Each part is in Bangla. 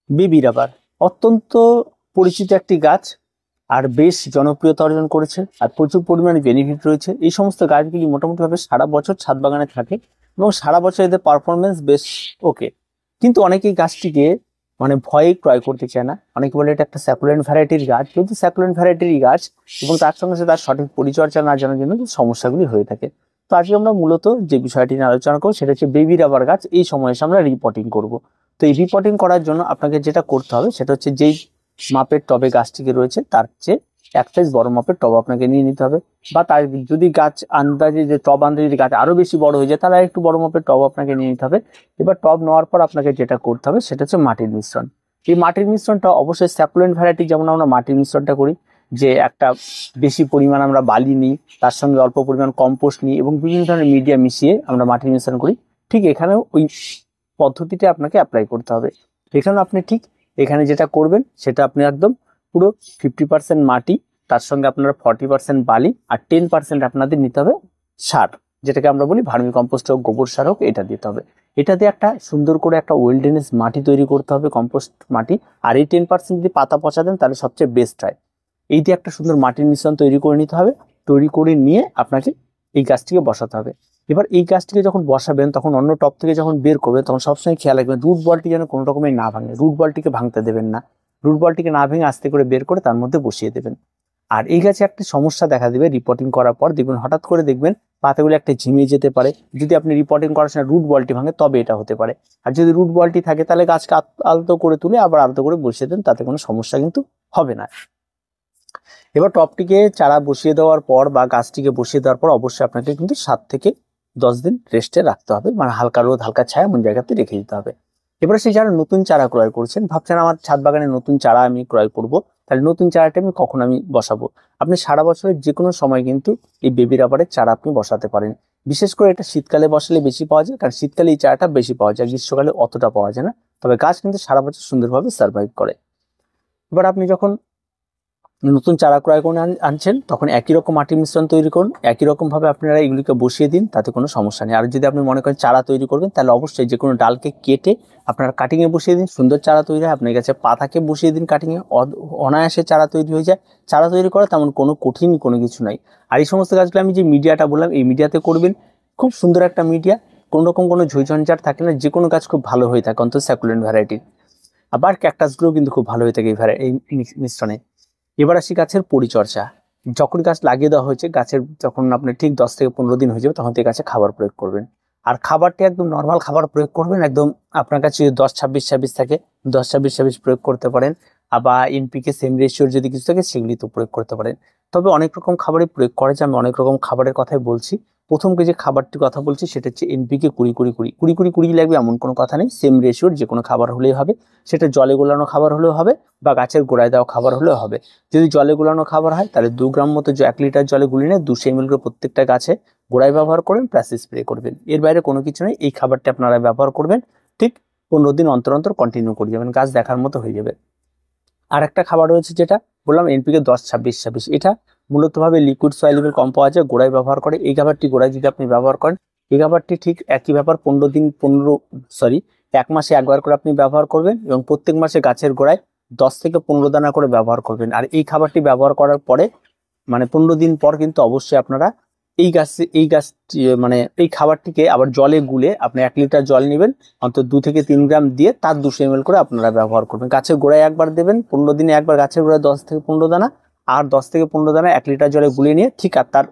বেবি রাবার অত্যন্ত পরিচিত একটি গাছ, আর বেশ জনপ্রিয়তা অর্জন করেছে, আর প্রচুর পরিমাণে বেনিফিট রয়েছে। এই সমস্ত গাছগুলি মোটামুটি ভাবে সারা বছর ছাদ বাগানে থাকে এবং সারা বছর এদের পারফরমেন্স বেশ ওকে। কিন্তু অনেকেই গাছটিকে ভয়ে ক্রয় করতে চায় না। অনেকে বলে এটা একটা স্যাকুলেন্ট ভ্যারাইটির গাছ, কিন্তু স্যাকুলেন্ট ভ্যারাইটির গাছ এবং তার সঙ্গে সাথে তার সঠিক পরিচর্যা না জানার জন্য সমস্যাগুলি হয়ে থাকে। তো আজকে আমরা মূলত যে বিষয়টি নিয়ে আলোচনা করবো সেটা হচ্ছে বেবি রাবার গাছ। এই সময় এসে আমরা রিপোর্টিং করব। তো এই রিপোর্টিং করার জন্য আপনাকে যেটা করতে হবে সেটা হচ্ছে যেই মাপের টবে গাছটিকে রয়েছে তার চেয়ে এক সাইজ বড় মাপের টব আপনাকে নিয়ে নিতে হবে, বা তার যদি গাছ আন্দাজে যে টব আন্দাজে যদি গাছ আরো বেশি বড় হয়ে যায় তাহলে একটু বড় মাপের টব আপনাকে নিয়ে নিতে হবে। এবার টব নেওয়ার পর আপনাকে যেটা করতে হবে সেটা হচ্ছে মাটির মিশ্রণ। এই মাটির মিশ্রণটা অবশ্যই স্যাকুলেন্ট ভ্যারাইটি, যেমন আমরা মাটির মিশ্রণটা করি যে একটা বেশি পরিমাণ আমরা বালি নিই, তার সঙ্গে অল্প পরিমাণ কম্পোস্ট নিই এবং বিভিন্ন ধরনের মিডিয়া মিশিয়ে আমরা মাটির মিশ্রণ করি। ঠিক এখানেও ওই পদ্ধতিটা আপনাকে অ্যাপ্লাই করতে হবে। এখানে আপনি ঠিক এখানে যেটা করবেন সেটা আপনি একদম পুরো 50% মাটি, তার সঙ্গে আপনারা 40% বালি আর 10% আপনাদের নিতে হবে সার, যেটাকে আমরা বলি ভার্মি কম্পোস্ট হোক, গোবর সার হোক, এটা দিতে হবে। এটা দিয়ে একটা সুন্দর করে একটা ওয়েলডেনেস মাটি তৈরি করতে হবে, কম্পোস্ট মাটি। আর এই 10% যদি পাতা পচা দেন তাহলে সবচেয়ে বেস্ট হয়। এই দিয়ে একটা সুন্দর মাটির মিশ্রণ তৈরি করে নিতে হবে। তৈরি করে নিয়ে আপনাকে এই গাছটিকে বসাতে হবে। এবার এই গাছটিকে যখন বসাবেন তখন অন্য টপ থেকে যখন বের করবেন তখন সবসময় খেয়াল রাখবেন রুট বলটি যেন কোনো রকমের না ভাঙে। রুট বলটিকে ভাঙতে দেবেন না। রুট বলটিকে না ভেঙে আস্তে করে বের করে তার মধ্যে বসিয়ে দেবেন। আর এই গাছে একটা সমস্যা দেখা দিবে রিপোর্টিং করার পর, দেখবেন হঠাৎ করে দেখবেন পাতাগুলো একটা ঝিমিয়ে যেতে পারে। যদি আপনি রিপোর্টিং করার সময় রুট বলটি ভাঙে তবে এটা হতে পারে। আর যদি রুট বলটি থাকে তাহলে গাছকে আলতো করে তুলে আবার আলতো করে বসিয়ে দেন, তাতে কোনো সমস্যা কিন্তু হবে না। এবার টপটিকে চারা বসিয়ে দেওয়ার পর বা গাছটিকে বসিয়ে দেওয়ার পর অবশ্যই আপনাকে কিন্তু 7 থেকে 10 দিন রেস্টে রাখতে হবে, হালকা রোদ হালকা ছায়া এমন জায়গাতে রেখে দিতে হবে। এবারে সেই যারা নতুন চারা ক্রয় করছেন, ভাবছেন আমার ছাদ বাগানে নতুন চারা আমি ক্রয় করব, তাহলে নতুন চারাটা আমি কখন আমি বসাবো? আপনি সারা বছরের যে কোনো সময় কিন্তু এই বেবি রাবারের চারা আপনি বসাতে পারেন। বিশেষ করে এটা শীতকালে বসালে বেশি পাওয়া যায়, কারণ শীতকালে এই চারাটা বেশি পাওয়া যায়, গ্রীষ্মকালে অতটা পাওয়া যায় না। তবে গাছ কিন্তু সারা বছর সুন্দরভাবে সার্ভাইভ করে। এবার আপনি যখন নতুন চারা ক্রয় করে আনছেন তখন একই রকম মাটির মিশ্রণ তৈরি করুন, একই রকম ভাবে আপনারা এগুলিকে বসিয়ে দিন, তাতে কোনো সমস্যা নেই। আর যদি আপনি মনে করেন চারা তৈরি করবেন তাহলে অবশ্যই যে কোনো ডালকে কেটে আপনারা কাটিং এ বসিয়ে দিন, সুন্দর চারা তৈরি হয়। আপনার কাছে পাতাকে বসিয়ে দিন কাটিং এ, অনায়াসে চারা তৈরি হয়ে যায়। চারা তৈরি করা তেমন কোনো কঠিন কোনো কিছু নাই। আর এই সমস্ত গাছগুলো আমি যে মিডিয়াটা বললাম এই মিডিয়াতে করবেন, খুব সুন্দর একটা মিডিয়া, কোনো রকম কোনো ঝুঁঝঞ্ঝাট থাকে না, যে কোনো গাছ খুব ভালো হয়ে থাকে, অন্তত স্যাকুলেন্ট ভ্যারাইটির। আবার ক্যাকটাসগুলো কিন্তু খুব ভালো হয়ে থাকে এই মিশ্রণে। এবার আসি গাছের পরিচর্যা। যখন গাছ লাগিয়ে দেওয়া হয়েছে, গাছের যখন আপনি ঠিক 10 থেকে 15 দিন হয়ে যাবে তখন থেকে গাছে খাবার প্রয়োগ করবেন। আর খাবারটি একদম নর্মাল খাবার প্রয়োগ করবেন। একদম আপনার কাছে 10-26-26 থাকে, 10-26-26 প্রয়োগ করতে পারেন। আবার এনপিকে সেম রেশিওর যদি কিছু থাকে সেগুলি তো প্রয়োগ করতে পারেন। তবে অনেক রকম খাবারই প্রয়োগ করা যায়, আমি অনেক রকম খাবারের কথাই বলছি। প্রথম যে খাবারটির কথা বলছি সেটা হচ্ছে এনপিকে 20-20-20 লাগবে এমন কোনো কথা নেই। সেম রেশিওর যে কোনো খাবার হলেই হবে, সেটা জলে গোলানো খাবার হলেও হবে বা গাছের গোড়ায় দেওয়া খাবার হলেও হবে। যদি জলে গুলানো খাবার হয় তাহলে 2 গ্রাম মতো 1 লিটার জলে গুলিয়ে নিয়ে 200 ml করে প্রত্যেকটা গাছে গোড়ায় ব্যবহার করবেন, প্লাস স্প্রে করবেন। এর বাইরে কোনো কিছু নেই। এই খাবারটি আপনারা ব্যবহার করবেন, ঠিক 15 দিন অন্তর অন্তর কন্টিনিউ করে যাবেন, গাছ দেখার মতো হয়ে যাবে। আর একটা খাবার রয়েছে যেটা বললাম এনপিকে 10-26-26, এটা মূলত ভাবে লিকুইড সয়েলেবল কম পাওয়া যায়, গোড়ায় ব্যবহার করে। এই খাবারটি গোড়ায় যদি আপনি ব্যবহার করেন, এই খাবারটি ঠিক একই ব্যাপার 1 মাসে একবার করে আপনি ব্যবহার করবেন এবং প্রত্যেক মাসে গাছের গোড়ায় 10 থেকে 15 দানা করে ব্যবহার করবেন। আর এই খাবারটি ব্যবহার করার পরে 15 দিন পর কিন্তু অবশ্যই আপনারা এই খাবারটিকে আবার জলে গুলে আপনি 1 লিটার জল নেবেন, অন্তত 2 থেকে 3 গ্রাম দিয়ে তার 200 ml করে আপনারা ব্যবহার করবেন। গাছের গোড়ায় একবার দেবেন, 15 দিনে একবার গাছের গোড়ায় 10 থেকে 15 দানা, আর 10 থেকে 15 দানা 1 লিটার জলে গুলিয়ে নিয়ে ঠিক আর তার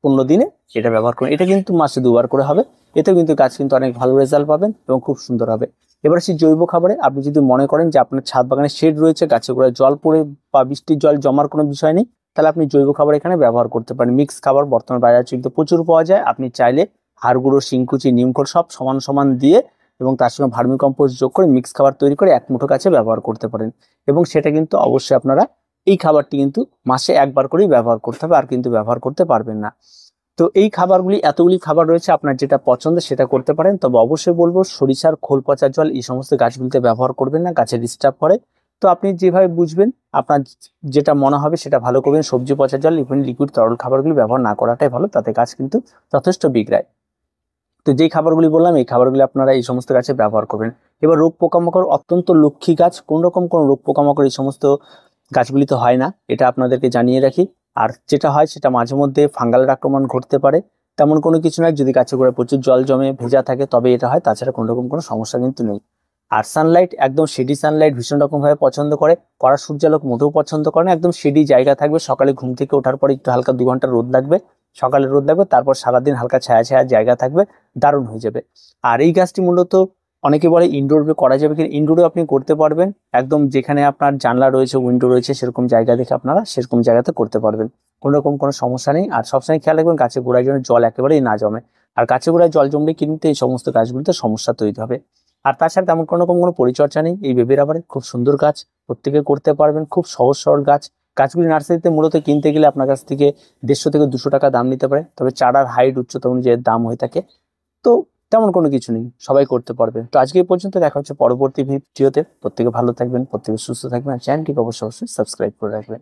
15 দিনে এটা ব্যবহার করুন। এটা কিন্তু মাসে 2 বার করে হবে। এতেও কিন্তু গাছ কিন্তু অনেক ভালো রেজাল্ট পাবেন এবং খুব সুন্দর হবে। এবার সেই জৈব খাবারে আপনি যদি মনে করেন যে আপনার ছাদ বাগানে শেড রয়েছে, গাছের গোড়ায় জল পড়ে বা বৃষ্টির জল জমার কোনো বিষয় নেই, তাহলে আপনি জৈব খাবার এখানে ব্যবহার করতে পারেন। মিক্স খাবার বর্তমান বাজারে কিন্তু প্রচুর পাওয়া যায়। আপনি চাইলে হাড় গুঁড়ো, শিংকুচি, নিমখোল সব সমান সমান দিয়ে এবং তার সঙ্গে ভার্মি কম্পোস্ট যোগ করে মিক্স খাবার তৈরি করে 1 মুঠো গাছে ব্যবহার করতে পারেন। এবং সেটা কিন্তু অবশ্যই আপনারা এই খাবারটি কিন্তু মাসে একবার করেই ব্যবহার করতে হবে, আর কিন্তু ব্যবহার করতে পারবেন না। তো এই খাবারগুলি, এতগুলি খাবার রয়েছে, আপনার যেটা পছন্দ সেটা করতে পারেন। তবে অবশ্যই বলবো সরিষার খোল পচা জল এই সমস্ত গাছগুলিতে ব্যবহার করবেন না, গাছে ডিস্টার্ব করে। তো আপনি যেভাবে বুঝবেন, আপনার যেটা মনে হবে সেটা ভালো করবেন। সবজি পচা জল, ইভেন লিকুইড তরল খাবারগুলি ব্যবহার না করাটাই ভালো, তাতে গাছ কিন্তু যথেষ্ট বিগড়ায়। তো যেই খাবারগুলি বললাম এই খাবারগুলি আপনারা এই সমস্ত গাছে ব্যবহার করবেন। এবার রোগ পোকামাকড় অত্যন্ত লক্ষ্মী গাছ, কোন রকম কোনো রোগ পোকামাকড় এই সমস্ত গাছগুলিতে হয় না, এটা আপনাদেরকে জানিয়ে রাখি। আর যেটা হয় সেটা মাঝে মধ্যে ফাঙ্গালের আক্রমণ ঘটতে পারে, তেমন কোনো কিছু নয়। যদি গাছের গোড়ায় প্রচুর জল জমে ভেজা থাকে তবে এটা হয়, তাছাড়া কোনো রকম কোনো সমস্যা কিন্তু নেই। আর সানলাইট, একদম শেডি সানলাইট ভীষণ রকম ভাবে পছন্দ করে, কড়া সূর্যালোক মোটেও পছন্দ করে না। একদম শেডি জায়গা থাকবে, সকালে ঘুম থেকে ওঠার পরে একটু হালকা 2 ঘন্টা রোদ লাগবে, সকালে রোদ লাগবে, তারপর সারাদিন হালকা ছায়া ছায়া জায়গা থাকবে, দারুণ হয়ে যাবে। আর এই গাছটি মূলত অনেকে বলে ইনডোর করা যাবে, কিন্তু ইনডোরে আপনি করতে পারবেন, একদম যেখানে আপনার জানলা রয়েছে উইন্ডো রয়েছে সেরকম জায়গা দেখে আপনারা সেরকম জায়গাতে করতে পারবেন, কোনো রকম কোনো সমস্যা নেই। আর সবসময় খেয়াল রাখবেন গাছের গোড়ায় যেন জল একেবারেই না জমে, আর গাছের গোড়ায় জল জমলে কিন্তু এই সমস্ত গাছগুলিতে সমস্যা তৈরি হবে। আর তাছাড়া তেমন কোনো রকম কোনো পরিচর্যা নেই। এই বেবি রাবারে খুব সুন্দর গাছ, প্রত্যেকে করতে পারবেন, খুব সহজ সরল গাছ। গাছগুলি নার্সারিতে মূলত কিনতে গেলে আপনার কাছ থেকে 150 থেকে 200 টাকা দাম নিতে পারে, তবে চারার হাইট উচ্চতা অনুযায়ী দাম হয়ে থাকে। তো তেমন কোনো কিছু নেই, সবাই করতে পারবে। তো আজকে এই পর্যন্ত, দেখা হচ্ছে পরবর্তী ভিডিওতে। প্রত্যেকে ভালো থাকবেন, প্রত্যেকে সুস্থ থাকবেন, আর চ্যানেলটিকে অবশ্যই সাবস্ক্রাইব করে রাখবেন।